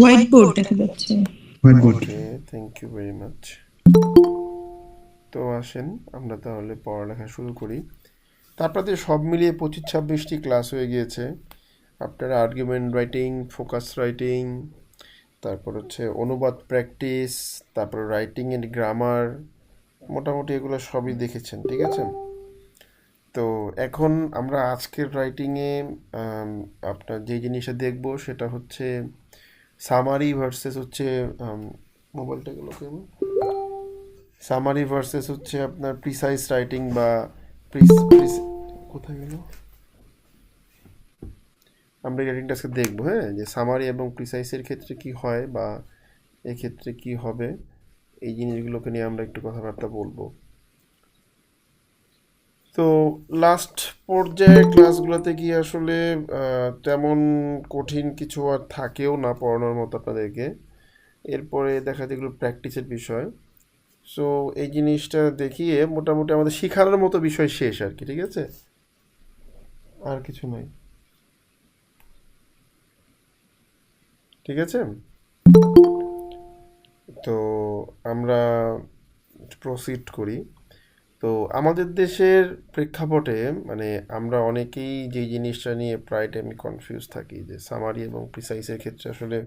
White board দেখা যাচ্ছে। Whiteboard. Okay, thank you very much. তো আসেন আমরা তাহলে পড়ালেখা শুরু করি। তারপরে সব মিলিয়ে 25-26টি ক্লাস হয়ে গিয়েছে। আপনারা আর্গুমেন্ট রাইটিং, ফোকাস রাইটিং, তারপর হচ্ছে অনুবাদ প্র্যাকটিস, তারপর রাইটিং এন্ড গ্রামার, মোটামুটি এগুলো সবই দেখেছেন, ঠিক আছে? তো এখন আমরা আজকের রাইটিংয়ে আপনার যে জিনিসটা দেখব সেটা হচ্ছে সামারি ভার্সেস হচ্ছে মোবাইলটা গেল কেমন, সামারি ভার্সেস হচ্ছে আপনার প্রিসাইজ রাইটিং বা কোথায় গেল, আমরা এই রাইটিংটা আজকে দেখবো। হ্যাঁ, যে সামারি এবং প্রিসাইজের ক্ষেত্রে কি হয় বা এক্ষেত্রে কি হবে, এই জিনিসগুলোকে নিয়ে আমরা একটু কথাবার্তা বলবো। তো লাস্ট পর্যায়ে ক্লাসগুলোতে গিয়ে আসলে তেমন কঠিন কিছু আর থাকেও না পড়ানোর মতো আপনাদেরকে। এরপরে দেখা যায় এগুলো প্র্যাকটিসের বিষয়। সো এই জিনিসটা দেখিয়ে মোটামুটি আমাদের শেখানোর মতো বিষয় শেষ আর কি, ঠিক আছে? আর কিছু নাই, ঠিক আছে? তো আমরা প্রসিড করি। তো আমাদের দেশের প্রেক্ষাপটে মানে আমরা অনেকেই যে জিনিসটা নিয়ে প্রায় টাইমই কনফিউজ থাকি যে সামারি এবং প্রিসাইসের ক্ষেত্রে আসলে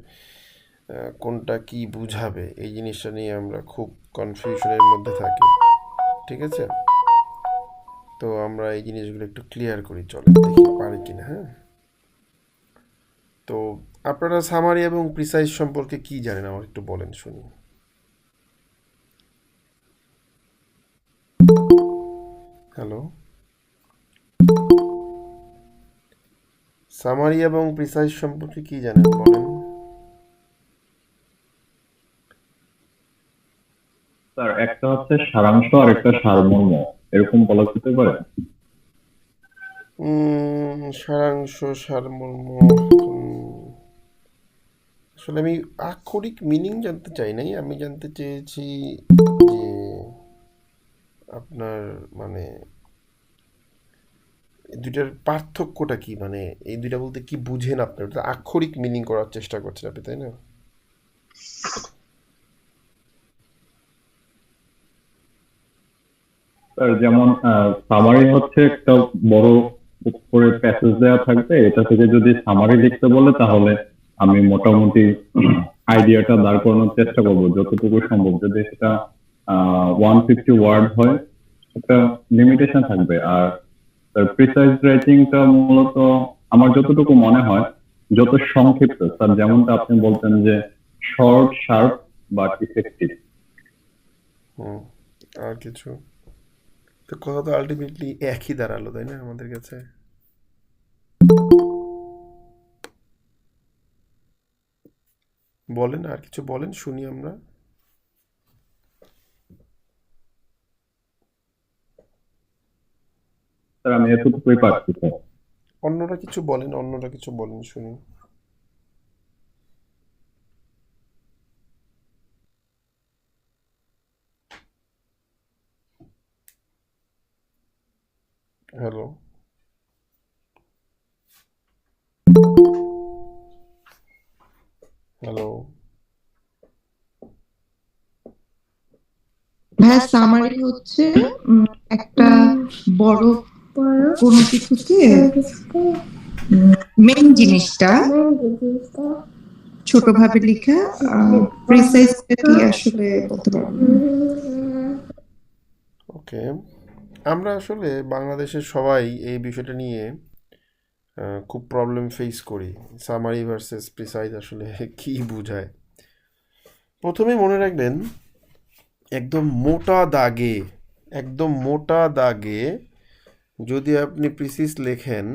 কোনটা কি বুঝাবে, এই জিনিসটা নিয়ে আমরা খুব কনফিউশনের মধ্যে থাকি, ঠিক আছে? তো আমরা এই জিনিসগুলো একটু ক্লিয়ার করি, চলেন দেখি পারি কিনা। হ্যাঁ, তো আপনারা সামারি এবং প্রিসাইজ সম্পর্কে কি জানেন আমার একটু বলেন শুনি। হ্যালো, সামারি এবং প্রিসাইজ সম্পর্কে কি জানেন বলেন। স্যার, একটা হচ্ছে সারাংশ আর একটা সারমর্ম, এরকম বলা যেতে পারে। সারাংশ, সারমর্ম, আসলে আমি আক্ষরিক মিনিং জানতে চাই নাই, আমি জানতে চেয়েছি যে আপনার মানে এই দুইটার পার্থক্যটা কি, মানে এই দুইটা বলতে কি বুঝেন আপনার, ওটা আক্ষরিক মিনিং করার চেষ্টা করছেন আপনি, তাই না? স্যার, যেমন সামারি হচ্ছে একটা বড় করে প্যাসেজ দেওয়া থাকবে, এটা থেকে যদি সামারি লিখতে বলে তাহলে আমি মোটামুটি আইডিয়াটা দাঁড় করানোর চেষ্টা করবো যতটুকু সম্ভব। যদি সেটা 150 ওয়ার্ড হয়, একটা লিমিটেশন থাকবে। আর প্রিসাইজ রাইটিংটা মূলত আমার যতটুকু মনে হয় যত সংক্ষিপ্ত, স্যার, যেমনটা আপনি বলতেন যে শর্ট, শার্প, বাট ইফেক্টিভ। হুম, আর কিছু? তো কথা তো আলটিমেটলি একই দাঁড়ালো, তাই না আমাদের কাছে? বলেন, আর কিছু বলেন শুনি আমরা। স্যার, আমি এতটুকুই পারছি, স্যার। অন্যরা কিছু বলেন, অন্যরা কিছু বলেন শুনি। Hello, hello. ভাইয়া সামারি হচ্ছে একটা বড় কোনো কিছুকে মেইন জিনিসটা ছোটভাবে লেখা। প্রিসাইজ কি আসলে বলতে পারবো না। ওকে, আমরা আসলে বাংলাদেশের সবাই এই বিষয়টা নিয়ে খুব প্রবলেম ফেস করি। সামারি ভার্সেস প্রিসাইজ আসলে কি বোঝায়। প্রথমে মনে রাখবেন, একদম মোটা দাগে, একদম মোটা দাগে যদি আপনি প্রিসিস লেখেন,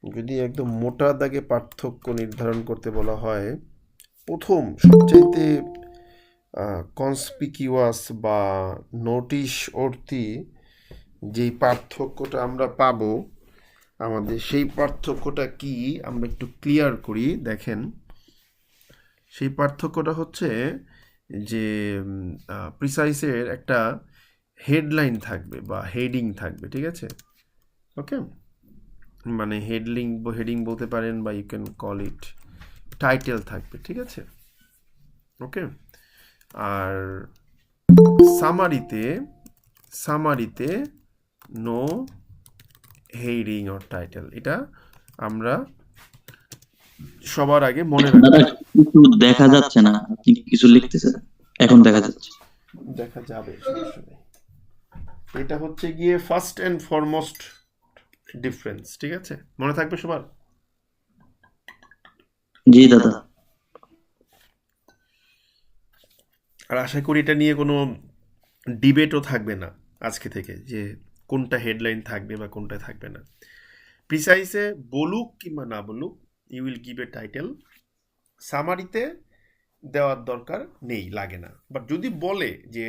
যদি একদম মোটা দাগে পার্থক্য নির্ধারণ করতে বলা হয়, প্রথম সবচাইতে কনসপিকিউয়াস বা নোটিশ অর্থী যেই পার্থক্যটা আমরা পাবো, আমাদের সেই পার্থক্যটা কি আমরা একটু ক্লিয়ার করি। দেখেন, সেই পার্থক্যটা হচ্ছে যে প্রিসাইসের একটা হেডলাইন থাকবে বা হেডিং থাকবে, ঠিক আছে? ওকে, মানে হেডিং বলতে পারেন বা you can call it title থাকবে, ঠিক আছে? ওকে। আর সামারিতে নো হেডিং অর টাইটেল, এটা আমরা সবার আগে মনে দাদা রাখবো। কিছু দেখা যাচ্ছে না, আপনি কিছু লিখতেছেন, এখন দেখা যাচ্ছে। দেখা যাবে, সমস্যা নেই। এটা হচ্ছে গিয়ে ফার্স্ট অ্যান্ড ফরমোস্ট ডিফারেন্স, ঠিক আছে? মনে থাকবে সবার? জি দাদা। আর আশা করি এটা নিয়ে কোনো ডিবেটও থাকবে না আজকে থেকে, যে কোনটা হেডলাইন থাকবে বা কোনটা থাকবে না। প্রিসাইসে বলুক কিংবা না বলুক, you will give a title. সামারিতে দেওয়ার দরকার নেই, লাগে না। বাট যদি বলে যে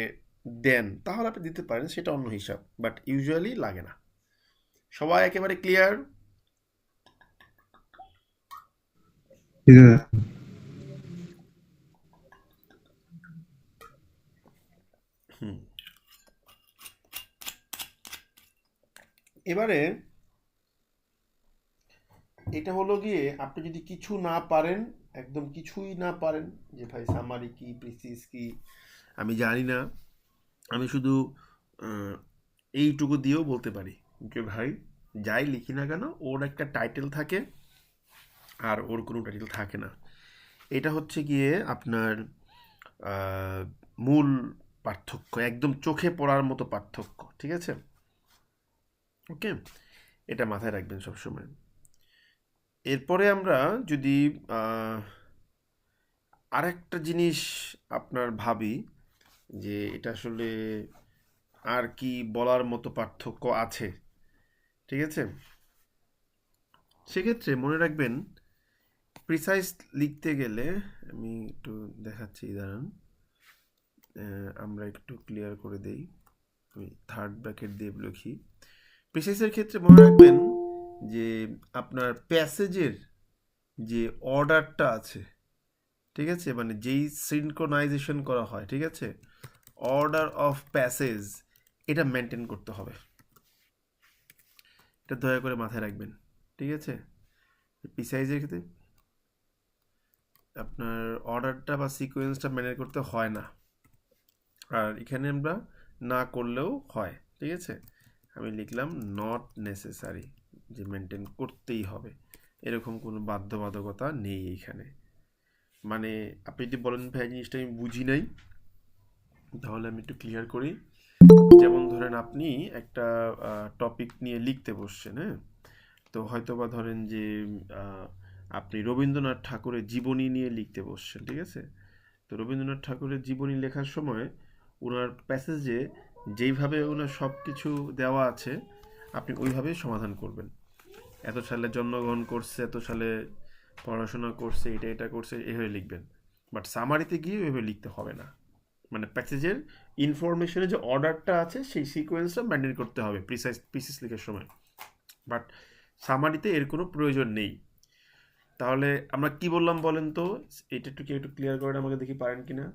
দেন, তাহলে আপনি দিতে পারেন, সেটা অন্য হিসাব, বাট ইউজুয়ালি লাগে না। সবাই একেবারে ক্লিয়ার? হুম। এবারে এটা হলো গিয়ে, আপনি যদি কিছু না পারেন, একদম কিছুই না পারেন, যে ভাই সামারি কি, প্রিসিস কি আমি জানি না, আমি শুধু এইটুকু দিয়েও বলতে পারি যে ভাই যাই লিখি না কেন ওর একটা টাইটেল থাকে আর ওর কোনো টাইটেল থাকে না। এটা হচ্ছে গিয়ে আপনার মূল পার্থক্য, একদম চোখে পড়ার মতো পার্থক্য, ঠিক আছে? ওকে, এটা মাথায় রাখবেন সবসময়। এরপরে আমরা যদি আরেকটা জিনিস আপনার ভাবি, যে এটা আসলে আর কি বলার মতো পার্থক্য আছে, ঠিক আছে? সেক্ষেত্রে মনে রাখবেন, প্রিসাইজ লিখতে গেলে, আমি একটু দেখাচ্ছি, দাঁড়ান, আমরা একটু ক্লিয়ার করে দেই। আমি থার্ড ব্র্যাকেট দিয়ে লিখি। প্রিসাইজের ক্ষেত্রে মনে রাখবেন যে আপনার প্যাসেজের যে অর্ডারটা আছে, ঠিক আছে, মানে যেই সিনক্রোনাইজেশন করা হয়, ঠিক আছে, অর্ডার অফ প্যাসেজ, এটা মেনটেন করতে হবে। এটা দয়া করে মাথায় রাখবেন, ঠিক আছে? প্রিসাইজের ক্ষেত্রে আপনার অর্ডারটা বা সিকোয়েন্সটা মেনটেন করতে হয় না, আর এখানে আমরা না করলেও হয়, ঠিক আছে? আমি লিখলাম নট নেসেসারি, যে মেনটেন করতেই হবে, এরকম কোনো বাধ্যবাধকতা নেই এখানে। মানে আপনি যদি বলেন ভাই জিনিসটা আমি বুঝি নাই, তাহলে আমি একটু ক্লিয়ার করি। যেমন ধরেন আপনি একটা টপিক নিয়ে লিখতে বসছেন, হ্যাঁ, তো হয়তো বা ধরেন যে আপনি রবীন্দ্রনাথ ঠাকুরের জীবনী নিয়ে লিখতে বসছেন, ঠিক আছে? তো রবীন্দ্রনাথ ঠাকুরের জীবনী লেখার সময় ওনার প্যাসেজে যেইভাবে ওনার সব কিছু দেওয়া আছে, আপনি ওইভাবেই সমাধান করবেন। এত সালে জন্মগ্রহণ করছে, এত সালে পড়াশোনা করছে, এটা করছে, এভাবে লিখবেন। বাট সামারিতে গিয়ে ওইভাবে লিখতে হবে না। মানে প্যাসেজের ইনফরমেশনের যে অর্ডারটা আছে সেই সিকোয়েন্সটা মেনটেন করতে হবে প্রিসাইজ লেখার সময়। বাট সামারিতে এর কোনো প্রয়োজন নেই। তাহলে আমরা কি বললাম বলেন তো? এটা একটু ক্লিয়ার করে আমাকে দেখি পারেন কিনা।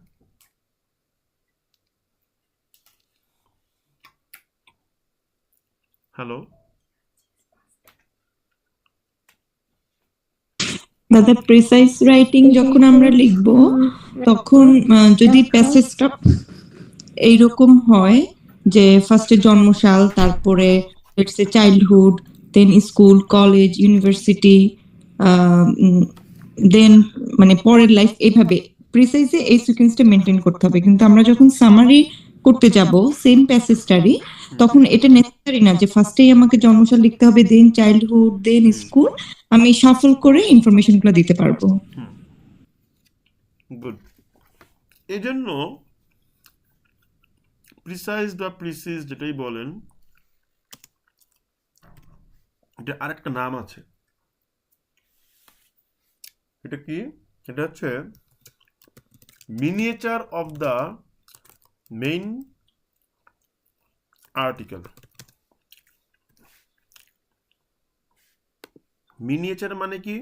হ্যালো, দাদা প্রিসাইজ রাইটিং যখন আমরা লিখব, তখন যদি প্যাসেজটা এইরকম হয় যে ফার্স্টে জন্মসাল, তারপরে let's say childhood, then school, college, university, then মানে পরের লাইফ, এইভাবে প্রিসাইজে এই সিকোয়েন্সটা মেনটেন করতে হবে। কিন্তু আমরা যখন সামারি করতে যাব সেম প্যাসেজটারই, তখন এটা নেসেসারি না যে ফার্স্টেই আমাকে জন্মসাল লিখতে হবে, দেন চাইল্ডহুড, দেন স্কুল। আমি শাফল করে ইনফরমেশনগুলো দিতে পারবো। গুড। এই জন্য প্রিসাইজ বা প্রিসিজ যেটাই বলেন, এটা আরেকটা নাম আছে। এটা কি? এটা হচ্ছে miniature of the main article. Miniature মানে কি?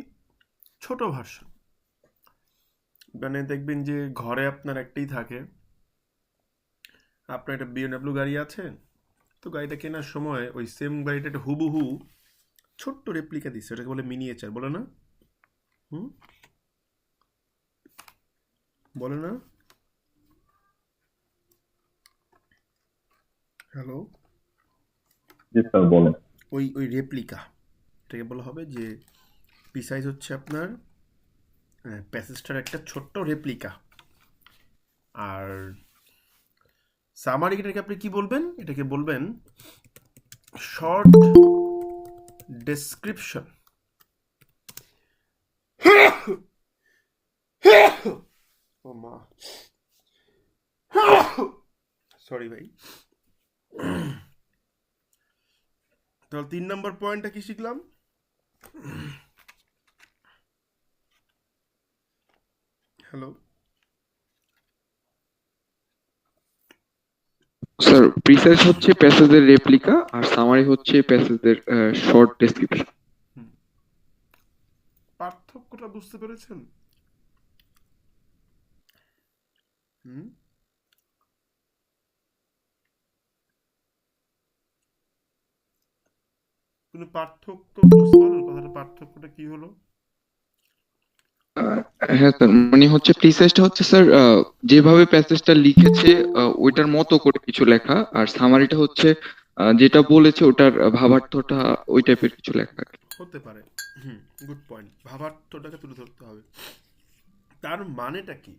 ছোট ভার্সন। মানে দেখবেন যে ঘরে আপনার একটাই থাকে, আপনার একটা BMW গাড়ি আছে, তো গাড়িটা কেনার সময় ওই সেম গাড়িটা একটা হুবহু ছোট্ট রেপ্লিকা দিচ্ছে, ওটাকে বলে মিনিয়েচার, বলে না? বলে না? হ্যালো, জি স্যার বলেন। ওই রেপ্লিকা এটাকে বলা হবে যে প্রিসাইজ হচ্ছে আপনার প্যাসেজটার একটা ছোট্ট রেপ্লিকা। আর সামারি এটাকে আপনি কি বলবেন? এটাকে বলবেন শর্ট ডেসক্রিপশন। ও মা, সরি ভাই। তাহলে 3 নম্বর পয়েন্টটা কি শিখলাম? হ্যালো, স্যার প্রিসাইজ হচ্ছে প্যাসেজের রেপ্লিকা আর সামারি হচ্ছে প্যাসেজের শর্ট ডেসক্রিপশন। পার্থক্যটা বুঝতে পেরেছেন? হুম, কোনো পার্থক্য বুঝতে পারলেন? কথাটা পার্থক্যটা কি হলো? হ্যাঁ স্যার, মানে হচ্ছে প্রিসাইজটা হচ্ছে স্যার যেভাবে প্যাসেজটা লিখেছে ওইটার মতো করে কিছু লেখা, আর সামারিটা হচ্ছে যেটা বলেছে ওটার ভাবার্থটা ওই টাইপের কিছু লেখা আর কি। হতে পারে। Good point. ভাবার্থটাকে তুলে ধরতে হবে। তার মানেটা কি?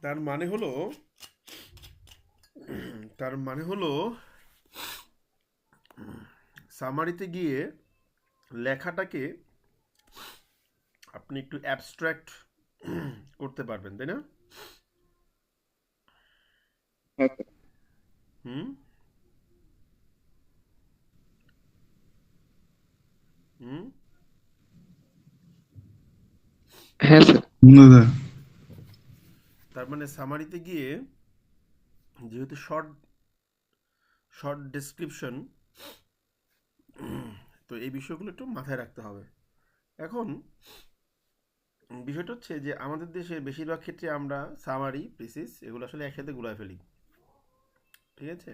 তার মানে হলো তার মানে হলো সামারিতে গিয়ে লেখাটাকে আপনি একটু অ্যাবস্ট্রাক্ট করতে পারবেন, তাই না? হ্যাঁ স্যার। হুম হুম হ্যাঁ স্যার। তার মানে সামারিতে গিয়ে যেহেতু শর্ট শর্ট ডেসক্রিপশন, তো এই বিষয়গুলো একটু মাথায় রাখতে হবে। এখন বিষয়টা হচ্ছে যে আমাদের দেশে বেশিরভাগ ক্ষেত্রে আমরা সামারি প্রিসিস এগুলো আসলে একসাথে গুলায় ফেলি, ঠিক আছে?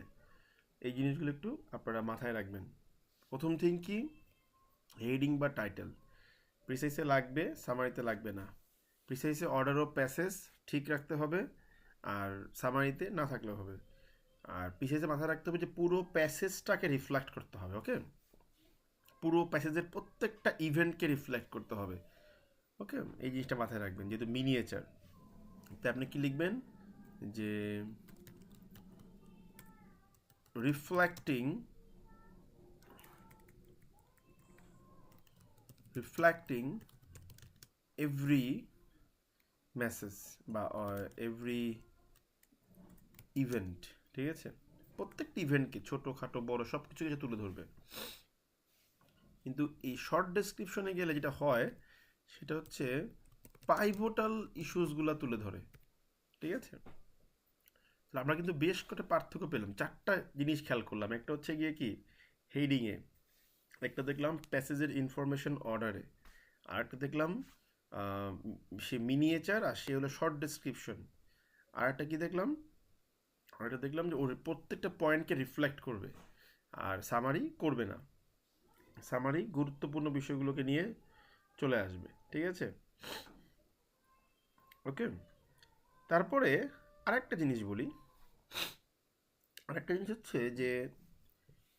এই জিনিসগুলো একটু আপনারা মাথায় রাখবেন। প্রথম থিং কি, হেডিং বা টাইটেল প্রিসাইসে লাগবে, সামারিতে লাগবে না। প্রিসাইসে অর্ডার অফ প্যাসেজ ঠিক রাখতে হবে, আর সামারিতে না থাকলেও হবে। আর প্রিসাইসে মাথায় রাখতে হবে যে পুরো প্যাসেজটাকে রিফ্লেক্ট করতে হবে, ওকে? পুরো প্যাসেজের প্রত্যেকটা ইভেন্টকে রিফ্লেক্ট করতে হবে, ওকে? এই জিনিসটা মাথায় রাখবেন, যেহেতু মিনিয়েচার। তো আপনি কি লিখবেন যে রিফ্লেক্টিং এভরি মেসেজ বা এভরি ইভেন্ট, ঠিক আছে? প্রত্যেকটা ইভেন্টকে ছোটোখাটো বড় সব কিছুকে তুলে ধরবে। কিন্তু এই শর্ট ডেসক্রিপশনে গেলে যেটা হয় সেটা হচ্ছে পাইভোটাল ইস্যুসগুলো তুলে ধরে, ঠিক আছে? তাহলে আমরা কিন্তু বেশ কটা পার্থক্য পেলাম, 4টা জিনিস খেয়াল করলাম। একটা হচ্ছে গিয়ে কি হেডিংয়ে, একটা দেখলাম প্যাসেজের ইনফরমেশন অর্ডারে, আর একটা দেখলাম সে মিনিয়েচার আর সে হলো শর্ট ডেসক্রিপশন। আর একটা কি দেখলাম, আর একটা দেখলাম যে ওর প্রত্যেকটা পয়েন্টকে রিফ্লেক্ট করবে আর সামারি করবে না। সামারি গুরুত্বপূর্ণ বিষয়গুলোকে নিয়ে চলে আসবে, ঠিক আছে? ওকে, তারপরে আরেকটা জিনিস বলি। আরেকটা জিনিস হচ্ছে যে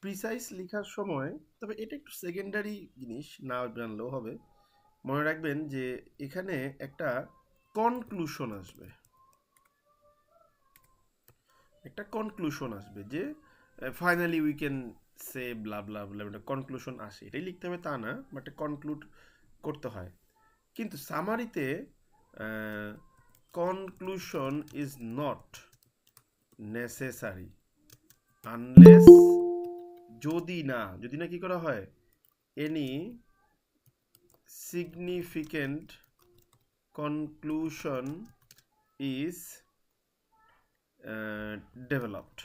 প্রিসাইজ লেখার সময়, তবে এটা একটু সেকেন্ডারি জিনিস, না জানলেও হবে, মনে রাখবেন যে এখানে একটা কনক্লুশন আসবে, যে ফাইনালি উই ক্যান সে ব্লা ব্লা ব্লা, একটা কনক্লুশন আসে, এটাই লিখতে হবে তা না, বাট কনক্লুড করতে হয়। কিন্তু সামারিতে conclusion is not necessary unless, যদি না কি করা হয়, any significant conclusion is developed.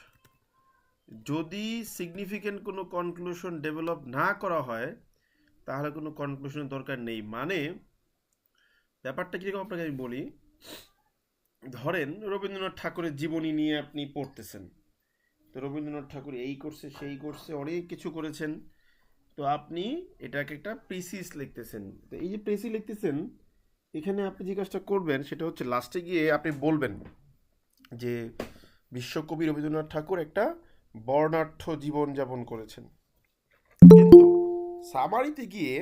যদি সিগনিফিক্যান্ট কোনো কনক্লুশন ডেভেলপ না করা হয় তাহলে কোনো কনক্লুশনের দরকার নেই। মানে ব্যাপারটা কীরকম আপনাকে আমি বলি, ধরেন রবীন্দ্রনাথ ঠাকুরের জীবনী নিয়ে আপনি পড়তেছেন, তো রবীন্দ্রনাথ ঠাকুর এই করছে সেই করছে অনেক কিছু করেছেন, তো আপনি এটাকে একটা প্রিসিস লিখতেছেন। তো এই যে প্রিসি লিখতেছেন, এখানে আপনি যে কাজটা করবেন সেটা হচ্ছে লাস্টে গিয়ে আপনি বলবেন যে বিশ্বকবি রবীন্দ্রনাথ ঠাকুর একটা বর্ণাঢ্য জীবনযাপন করেছেন। কিন্তু সামারিতে গিয়ে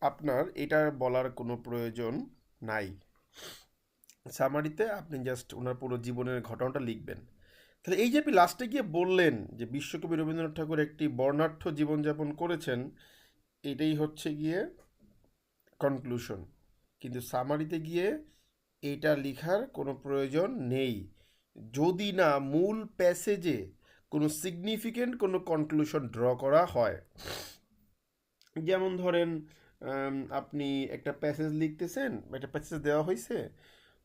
আপনার এটা বলার কোনো প্রয়োজন নাই। সামারিতে আপনি জাস্ট ওনার পুরো জীবনের ঘটনাটা লিখবেন। তাহলে এই যে আপনি লাস্টে গিয়ে বললেন যে বিশ্বকবি রবীন্দ্রনাথ ঠাকুর একটি বর্ণাঢ্য জীবনযাপন করেছেন, এটাই হচ্ছে গিয়ে কনক্লুশন। কিন্তু সামারিতে গিয়ে এটা লেখার কোনো প্রয়োজন নেই, যদি না মূল প্যাসেজে কোনো সিগনিফিকেন্ট কোনো কনক্লুশন ড্র করা হয়। যেমন ধরেন আপনি একটা প্যাসেজ লিখতেছেন, একটা প্যাসেজ দেওয়া হয়েছে,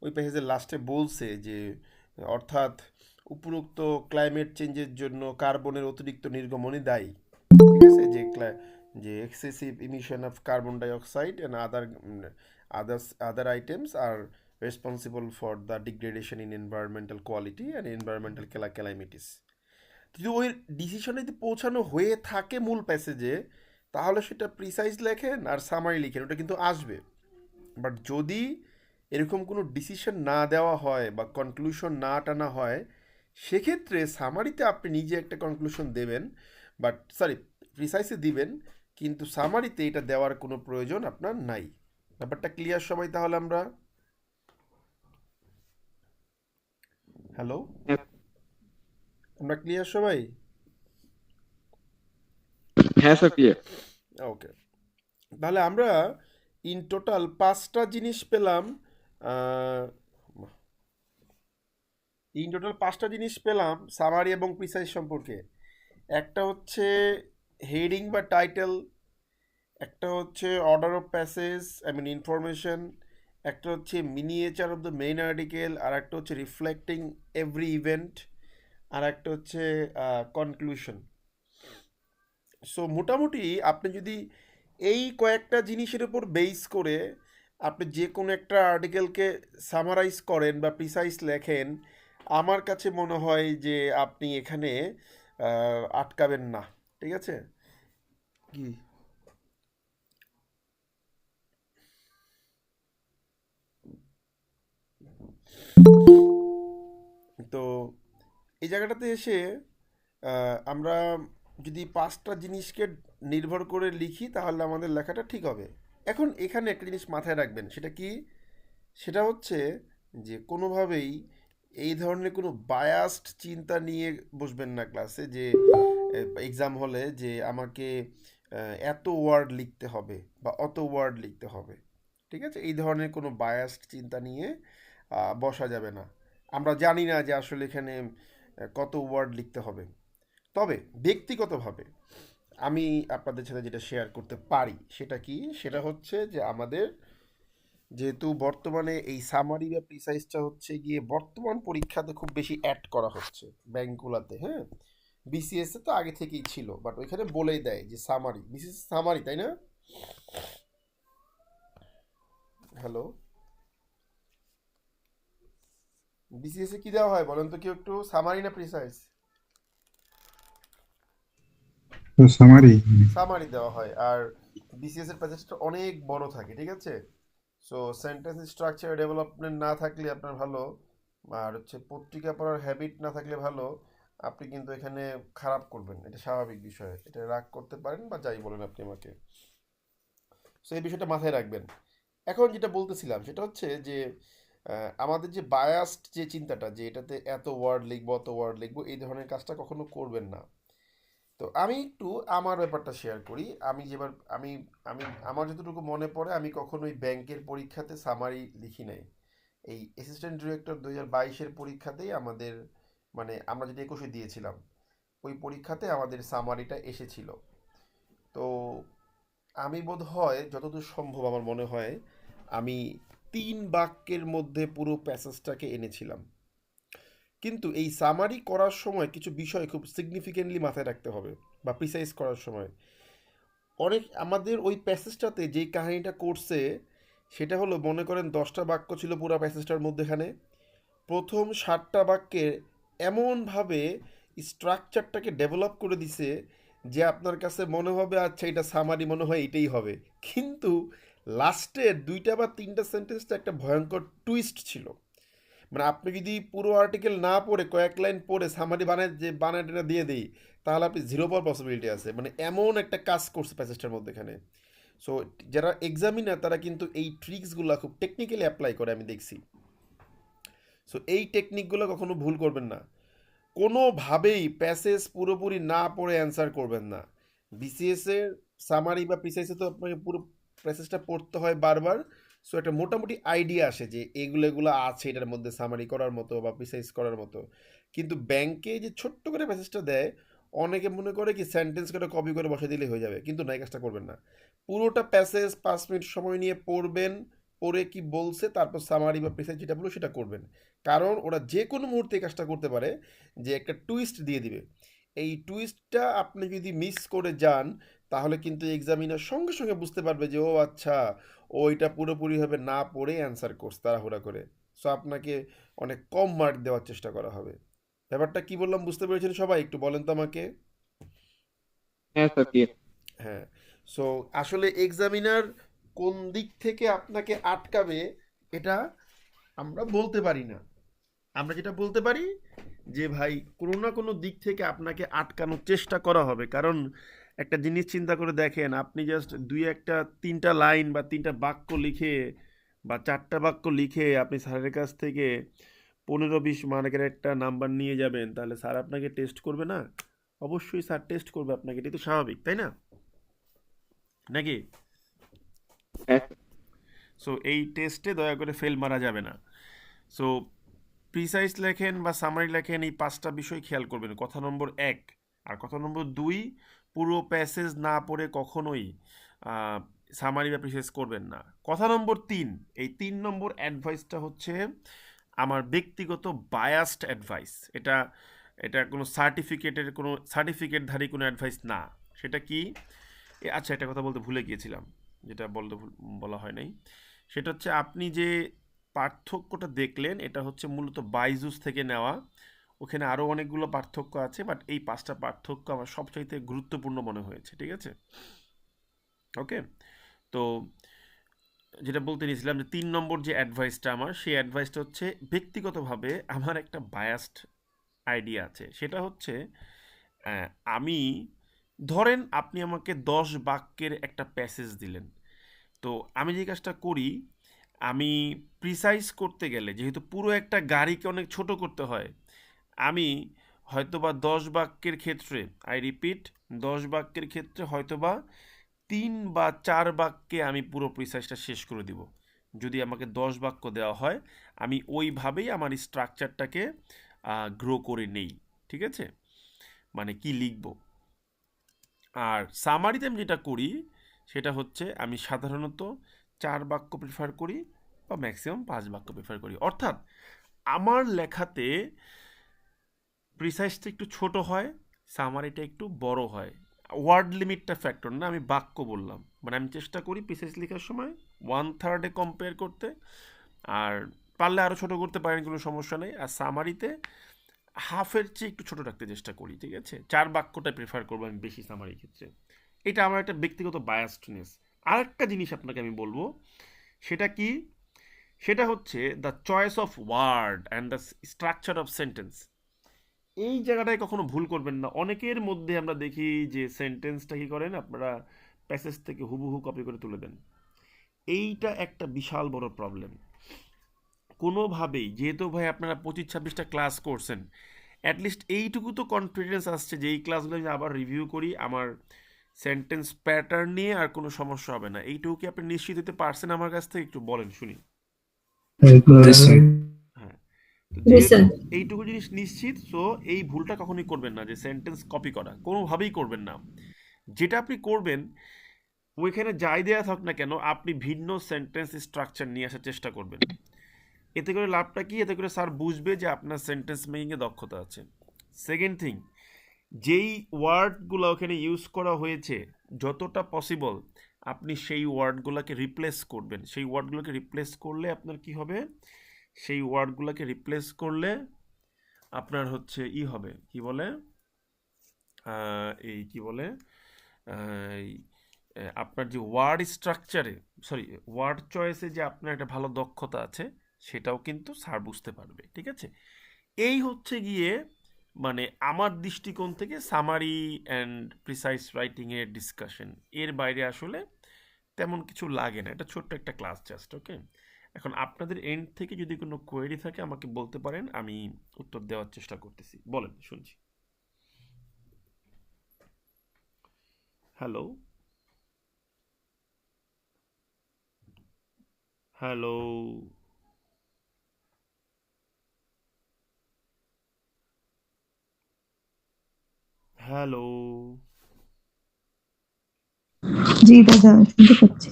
ওই প্যাসেজের লাস্টে বলছে যে অর্থাৎ উপরোক্ত ক্লাইমেট চেঞ্জের জন্য কার্বনের অতিরিক্ত নির্গমনই দায়ী। ঠিক আছে, যে excessive emission of carbon dioxide and other items R responsible for the degradation in environmental quality and environmental calamities. যদি ওই ডিসিশনে যদি পৌঁছানো হয়ে থাকে মূল প্যাসেজে, তাহলে সেটা প্রিসাইজ লেখেন আর সামারি লিখেন, ওটা কিন্তু আসবে। বাট যদি এরকম কোনো ডিসিশন না দেওয়া হয় বা কনক্লুশন না টানা হয়, সেক্ষেত্রে সামারিতে আপনি নিজে একটা কনক্লুশন দেবেন, প্রিসাইসে দিবেন, কিন্তু সামারিতে এটা দেওয়ার কোনো প্রয়োজন আপনার নাই। ব্যাপারটা ক্লিয়ার সবাই? তাহলে আমরা হ্যালো, আমরা ক্লিয়ার সবাই? হ্যাঁ স্যার, ক্লিয়ার। ওকে, তাহলে আমরা ইন টোটাল 5টা জিনিস পেলাম। সামারি এবং প্রিসাইজ সম্পর্কে। একটা হচ্ছে হেডিং বা টাইটেল, একটা হচ্ছে অর্ডার অফ প্যাসেজ, ইনফরমেশন, একটা হচ্ছে miniature of the main article, আর একটা হচ্ছে রিফ্লেক্টিং এভরি ইভেন্ট, আর একটা হচ্ছে কনক্লুশন। সো মোটামুটি আপনি যদি এই কয়েকটা জিনিসের উপর বেস করে আপনি যে কোনো একটা আর্টিকেলকে সামারাইজ করেন বা প্রিসাইজ লেখেন, আমার কাছে মনে হয় যে আপনি এখানে আটকাবেন না। ঠিক আছে? কি তো এই জায়গাটাতে এসে আমরা যদি 5টা জিনিসকে নির্ভর করে লিখি, তাহলে আমাদের লেখাটা ঠিক হবে। এখন এখানে একটা জিনিস মাথায় রাখবেন, সেটা কি? সেটা হচ্ছে যে কোনোভাবেই এই ধরনের কোনো বায়াসড চিন্তা নিয়ে বসবেন না ক্লাসে, যে এক্সাম হলে যে আমাকে এত ওয়ার্ড লিখতে হবে বা অত ওয়ার্ড লিখতে হবে। ঠিক আছে, এই ধরনের কোনো বায়াসড চিন্তা নিয়ে বসা যাবে না। আমরা জানি না যে আসলে এখানে কত ওয়ার্ড লিখতে হবে। তবে ব্যক্তিগতভাবে আমি আপনাদের সাথে যেটা শেয়ার করতে পারি সেটা কি, সেটা হচ্ছে যে আমাদের যেহেতু বর্তমানে এই সামারি বা প্রিসাইজটা হচ্ছে গিয়ে বর্তমান পরীক্ষাতে খুব বেশি অ্যাড করা হচ্ছে ব্যাংকগুলোতে। হ্যাঁ, বিসিএস এ তো আগে থেকেই ছিল, বাট ওইখানে বলেই দেয় যে সামারি, বিসিএস সামারি, তাই না? হ্যালো, বিসিএস এ কি দেওয়া হয় বলেন তো কেউ একটু, সামারি না প্রিসাইজ? সামারি দেওয়া হয়। আর বিসিএস এর প্যাসেজটা অনেক বড় থাকে। ঠিক আছে, সো সেন্টেন্স স্ট্রাকচার ডেভেলপমেন্ট না থাকলে আপনার ভালো, আর হচ্ছে পত্রিকা পড়ার হ্যাবিট না থাকলে ভালো, আপনি কিন্তু এখানে খারাপ করবেন, এটা স্বাভাবিক বিষয়, এটা রাগ করতে পারেন বা যাই বলেন আপনি আমাকে। সো এই বিষয়টা মাথায় রাখবেন। এখন যেটা বলতেছিলাম সেটা হচ্ছে যে আমাদের যে বায়াসড যে চিন্তাটা, যে এটাতে এত ওয়ার্ড লিখবো অত ওয়ার্ড লিখবো, এই ধরনের কাজটা কখনো করবেন না। তো আমি একটু আমার ব্যাপারটা শেয়ার করি। আমি যেবার আমি আমি আমার যতটুকু মনে পড়ে, আমি কখনোই ব্যাংকের পরীক্ষাতে সামারি লিখি নাই। এই অ্যাসিস্ট্যান্ট ডিরেক্টর 2022-এর পরীক্ষাতেই আমাদের, আমরা যেটা 21-এ দিয়েছিলাম, ওই পরীক্ষাতে আমাদের সামারিটা এসেছিল। তো আমি বোধ হয় যতদূর সম্ভব আমার মনে হয় আমি 3 বাক্যের মধ্যে পুরো প্যাসেজটাকে এনেছিলাম। কিন্তু এই সামারি করার সময় কিছু বিষয় খুব সিগনিফিকেন্টলি মাথায় রাখতে হবে, বা প্রিসাইজ করার সময় আমাদের ওই প্যাসেজটাতে যেই কাহিনীটা করছে সেটা হলো, মনে করেন 10টা বাক্য ছিল পুরো প্যাসেজটার মধ্যেখানে। প্রথম 7টা বাক্যে এমনভাবে স্ট্রাকচারটাকে ডেভেলপ করে দিছে যে আপনার কাছে মনে হবে আচ্ছা এটা সামারি মনে হয় এটাই হবে, কিন্তু লাস্টের 2টা বা 3টা সেন্টেন্সটা একটা ভয়ঙ্কর টুইস্ট ছিল। মানে আপনি যদি পুরো আর্টিকেল না পড়ে কয়েক লাইন পড়ে সামারি বানায়টা দিয়ে দিই, তাহলে আপনি জিরো পাওয়ার পসিবিলিটি আছে। মানে এমন একটা কাজ করছে প্যাসেজটার মধ্যে এখানে। সো যারা এক্সামিনার তারা কিন্তু এই ট্রিক্সগুলো খুব টেকনিক্যালি অ্যাপ্লাই করে, আমি দেখছি। সো এই টেকনিকগুলো কখনো ভুল করবেন না। কোনোভাবেই প্যাসেজ পুরোপুরি না পড়ে অ্যান্সার করবেন না। বিসিএস এর সামারি বা প্রিসাইসে তো আপনাকে পুরো প্যাসেজটা পড়তে হয় বারবার। সো একটা মোটামুটি আইডিয়া আসে যে এগুলো আছে এটার মধ্যে সামারি করার মতো বা প্রিসাইজ করার মতো। কিন্তু ব্যাংকে যে ছোট্ট করে প্যাসেজটা দেয়, অনেকে মনে করে কি সেন্টেন্স করে কপি করে বসে দিলে হয়ে যাবে, কিন্তু না, এই কাজটা করবেন না। পুরোটা প্যাসেজ 5 মিনিট সময় নিয়ে পড়বেন, পড়ে কি বলছে তারপর সামারি বা প্রিসাইজ যেটা বলবো সেটা করবেন। কারণ ওরা যে কোনো মুহূর্তে এই কাজটা করতে পারে যে একটা টুইস্ট দিয়ে দিবে। এই টুইস্টটা আপনি যদি মিস করে যান, তাহলে কিন্তু এক্সামিনার সঙ্গে সঙ্গে বুঝতে পারবে যে ও আচ্ছা, ও এটা পুরোপুরিভাবে না পড়ে অ্যান্সার করছে তাড়াহুড়া করে। সো আপনাকে অনেক কম মার্ক দেওয়ার চেষ্টা করা হবে। ব্যাপারটা কি বললাম বুঝতে পেরেছেন সবাই? একটু বলেন তো আমাকে। হ্যাঁ স্যার, ক্লিয়ার। হ্যাঁ। সো আসলে এক্সামিনার কোন দিক থেকে আপনাকে আটকাবে এটা আমরা বলতে পারি না। আমরা যেটা বলতে পারি যে ভাই কোনো না কোনো দিক থেকে আপনাকে আটকানোর চেষ্টা করা হবে। কারণ একটা জিনিস চিন্তা করে দেখেন, আপনি জাস্ট 3টা লাইন বা 3টা বাক্য লিখে বা 4টা বাক্য লিখে আপনি স্যারের কাছ থেকে 15-20 মার্কের একটা নাম্বার নিয়ে যাবেন, তাহলে স্যার আপনাকে টেস্ট করবে না? অবশ্যই স্যার টেস্ট করবে আপনাকে, এটা তো স্বাভাবিক, তাই না? নাকি? হ্যাঁ স্যার। সো এই টেস্টে দয়া করে ফেল মারা যাবে না। সো প্রিসাইজ লেখেন বা সামারি লেখেন, এই 5টা বিষয় খেয়াল করবেন। কথা নম্বর 1 আর কথা নম্বর 2, পুরো প্যাসেজ না পড়ে কখনোই সামারি বা প্রিসাইজ করবেন না। কথা নম্বর 3, এই 3 নম্বর অ্যাডভাইসটা হচ্ছে আমার ব্যক্তিগত বায়াসড অ্যাডভাইস। এটা এটা কোনো সার্টিফিকেটধারী কোনো অ্যাডভাইস না। সেটা কি? আচ্ছা, একটা কথা বলতে ভুলে গিয়েছিলাম, যেটা বলা হয় নাই। সেটা হচ্ছে আপনি যে পার্থক্যটা দেখলেন এটা হচ্ছে মূলত বাইজুস থেকে নেওয়া। ওখানে আরও অনেকগুলো পার্থক্য আছে, বাট এই 5টা পার্থক্য আমার সবচাইতে গুরুত্বপূর্ণ মনে হয়েছে। ঠিক আছে, ওকে। তো যেটা বলতে নিয়েছিলাম যে 3 নম্বর যে অ্যাডভাইসটা আমার, সেই অ্যাডভাইসটা হচ্ছে ব্যক্তিগতভাবে আমার একটা বায়াসড আইডিয়া আছে। সেটা হচ্ছে আমি, ধরেন আপনি আমাকে 10 বাক্যের একটা প্যাসেজ দিলেন। তো আমি যে কাজটা করি, আমি প্রিসাইজ করতে গেলে যেহেতু পুরো একটা গাড়িকে অনেক ছোট করতে হয়, আমি হয়তোবা 10 বাক্যের ক্ষেত্রে, আই রিপিট, 10 বাক্যের ক্ষেত্রে হয়তোবা 3 বা 4 বাক্যে আমি পুরো প্রিসাইজটা শেষ করে দিব। যদি আমাকে 10 বাক্য দেওয়া হয়, আমি ওইভাবেই আমার স্ট্রাকচারটাকে গ্রো করে নেই। ঠিক আছে, মানে কি লিখব। আর সামারিতে আমি যেটা করি সেটা হচ্ছে আমি সাধারণত 4 বাক্য প্রেফার করি বা ম্যাক্সিমাম 5 বাক্য প্রেফার করি। অর্থাৎ আমার লেখাতে প্রিসাইজটা একটু ছোট হয়, সামারিটা একটু বড় হয়। ওয়ার্ড লিমিটটা ফ্যাক্টর না, আমি বাক্য বললাম। মানে আমি চেষ্টা করি প্রিসাইজ লেখার সময় 1/3 কম্পেয়ার করতে, আর পারলে আরও ছোট করতে পারেন, কোনো সমস্যা নেই। আর সামারিতে হাফের চেয়ে একটু ছোট রাখতে চেষ্টা করি। ঠিক আছে, 4 বাক্যটা প্রেফার করবো আমি বেশি সামারির ক্ষেত্রে। এটা আমার একটা ব্যক্তিগত বায়াসডনেস। আর একটা জিনিস আপনাকে আমি বলবো, সেটা কি? সেটা হচ্ছে the choice of word and the structure of sentence. এই জায়গাটায় কখনো ভুল করবেন না। অনেকের মধ্যে আমরা দেখি যে সেন্টেন্সটা কি করেন, আপনারা প্যাসেজ থেকে হুবহু কপি করে তুলে দেন। এইটা একটা বিশাল বড় প্রবলেম। কোনোভাবেই, যেহেতু ভাই আপনারা 25-26টা ক্লাস করছেন, অ্যাটলিস্ট এইটুকু তো কনফিডেন্স আসছে যে এই ক্লাসগুলো আমি আবার রিভিউ করি, আমার সেন্টেন্স প্যাটার্ন নিয়ে আর কোনো সমস্যা হবে না। এইটুকু কি আপনি নিশ্চিত হতে পারছেন আমার কাছ থেকে? একটু বলেন শুনি। হ্যাঁ, তো যেহেতু এইটুকু জিনিস নিশ্চিত, সো এই ভুলটা কখনোই করবেন না যে সেন্টেন্স কপি করা, কোনোভাবেই করবেন না। যেটা আপনি করবেন, ওইখানে যাই দেয়া থাক না কেন, আপনি ভিন্ন সেন্টেন্স স্ট্রাকচার নিয়ে আসার চেষ্টা করবেন। এতে করে লাভটা কি? এতে করে স্যার বুঝবে যে আপনার সেন্টেন্স মেকিংয়ে দক্ষতা আছে। সেকেন্ড থিং, যেই ওয়ার্ডগুলো ওখানে ইউজ করা হয়েছে, যতটা পসিবল আপনি সেই ওয়ার্ডগুলোকে রিপ্লেস করবেন। সেই ওয়ার্ডগুলোকে রিপ্লেস করলে আপনার কি হবে? সেই ওয়ার্ডগুলোকে রিপ্লেস করলে আপনার হচ্ছে হবে, কি বলে, এই কি বলে এই, আপনার যে ওয়ার্ড স্ট্রাকচারে, সরি, ওয়ার্ড চয়েসে যে আপনার একটা ভালো দক্ষতা আছে সেটাও কিন্তু স্যার বুঝতে পারবে, ঠিক আছে? এই হচ্ছে গিয়ে মানে আমার দৃষ্টিকোণ থেকে সামারি অ্যান্ড প্রিসাইজ রাইটিং এর ডিসকাশন। এর বাইরে আসলে তেমন কিছু লাগে না, এটা ছোট্ট একটা ক্লাস জাস্ট, ওকে? এখন আপনাদের এন্ড থেকে যদি কোনো কোয়েরি থাকে আমাকে বলতে পারেন, আমি উত্তর দেওয়ার চেষ্টা করতেছি। বলেন, শুনছি। Hello, hello, hello. জি দাদা, শুনতে পাচ্ছি।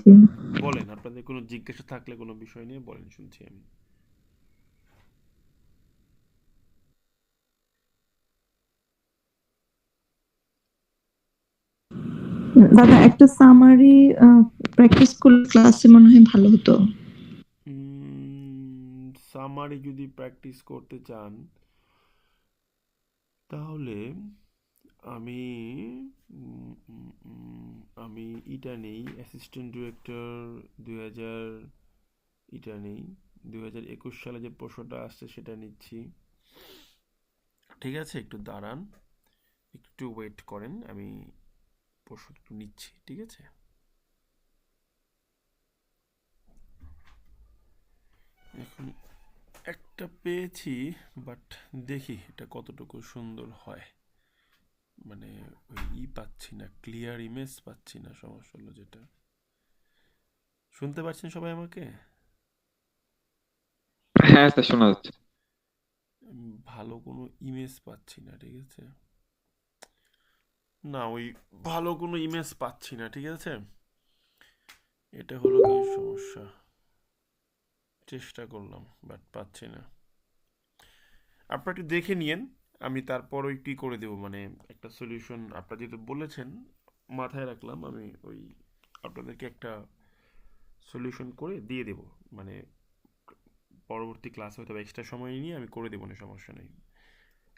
বলেন, আপনাদের কোনো জিজ্ঞাসা থাকলে কোনো বিষয় নিয়ে বলেন, শুনছি আমি। দাদা, একটা সামারি প্র্যাকটিস করলে ক্লাসে মনে হয় ভালো হতো। সামারি যদি প্র্যাকটিস করতে চান তাহলে আমি উম, উম, উম, আমি এটা নেই, অ্যাসিস্ট্যান্ট ডিরেক্টর 2000, এটা নেই, 2021 সালে যে প্রশ্নটা আসছে সেটা নিচ্ছি, ঠিক আছে? একটু দাঁড়ান, একটু ওয়েট করেন, আমি প্রশ্ন একটু নিচ্ছি, ঠিক আছে? এখন একটা পেয়েছি, বাট দেখি এটা কতটুকু সুন্দর হয়। মানে ওই পাচ্ছি না, ক্লিয়ার ইমেজ পাচ্ছি না, সমস্যা হলো যেটা। শুনতে পাচ্ছেন সবাই আমাকে? হ্যাঁ স্যার, শোনা যাচ্ছে। ভালো কোনো ইমেজ পাচ্ছি না, ঠিক আছে? না, ওই ভালো কোনো ইমেজ পাচ্ছি না, ঠিক আছে? এটা হলো কি সমস্যা, চেষ্টা করলাম বাট পাচ্ছি না। আপনারা একটু দেখে নিয়েন, আমি তারপর ওই কি করে দেবো, মানে একটা সলিউশন আপনারা যেহেতু বলেছেন মাথায় রাখলাম, আমি ওই আপনাদেরকে একটা সলিউশন করে দিয়ে দেব, মানে পরবর্তী ক্লাসে হয়তো এক্সট্রা সময় নিয়ে আমি করে দেবো না, সমস্যা নেই।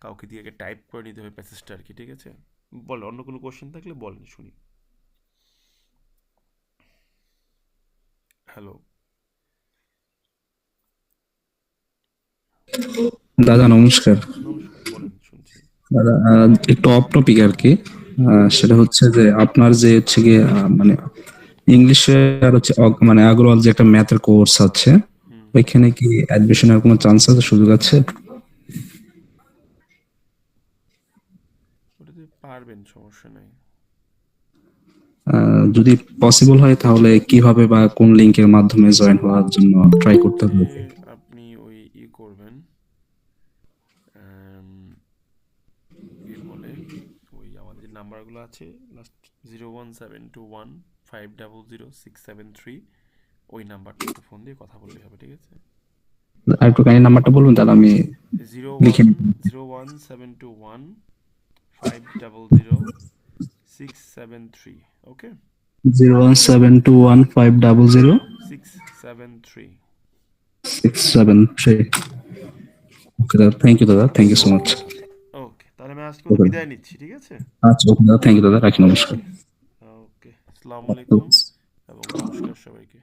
কাউকে দিয়ে টাইপ করে নিতে হবে প্যাসেজটা আর কি, ঠিক আছে? বলো, অন্য কোনো কোশ্চেন থাকলে বলেন, শুনি। হ্যালো। দাদা নমস্কার। নমস্কার, বলেন, শুনছি। দাদা একটু অফ টপিক আর কি। সেটা হচ্ছে যে আপনার যে হচ্ছে গিয়ে মানে ইংলিশে আর হচ্ছে মানে আগরওয়াল যে একটা ম্যাথের কোর্স আছে, হুম, ওইখানে কি অ্যাডমিশনের কোনো চান্স আছে, সুযোগ আছে? ওটাতে পারবেন, সমস্যা নেই। যদি পসিবল হয় তাহলে কিভাবে বা কোন লিংকের মাধ্যমে জয়েন হওয়ার জন্য ট্রাই করতে ওটাতে হবে? আপনি ওই করবেন, আম, কি বলে, ওই আমাদের যে নাম্বারগুলো আছে লাস্ট 01721500673, ওই নাম্বারটা একটু ফোন দিয়ে কথা বললেই হবে, ঠিক আছে? আর একটু কাইন্ডলি নাম্বারটা বলবেন তাহলে আমি জিরো লিখে ওয়ান নিই। 01721500673, ওকে? 01721500673। 673। ওকে দাদা, থ্যাংক ইউ দাদা, থ্যাংক ইউ সো মাচ। ওকে, তাহলে আমি আজকে মতো বিদায় নিচ্ছি, ঠিক আছে? আচ্ছা, ওকে দাদা, থ্যাংক ইউ দাদা, রাখি, নমস্কার। ওকে, ওকে, আসসালামু আলাইকুম এবং নমস্কার সবাইকে।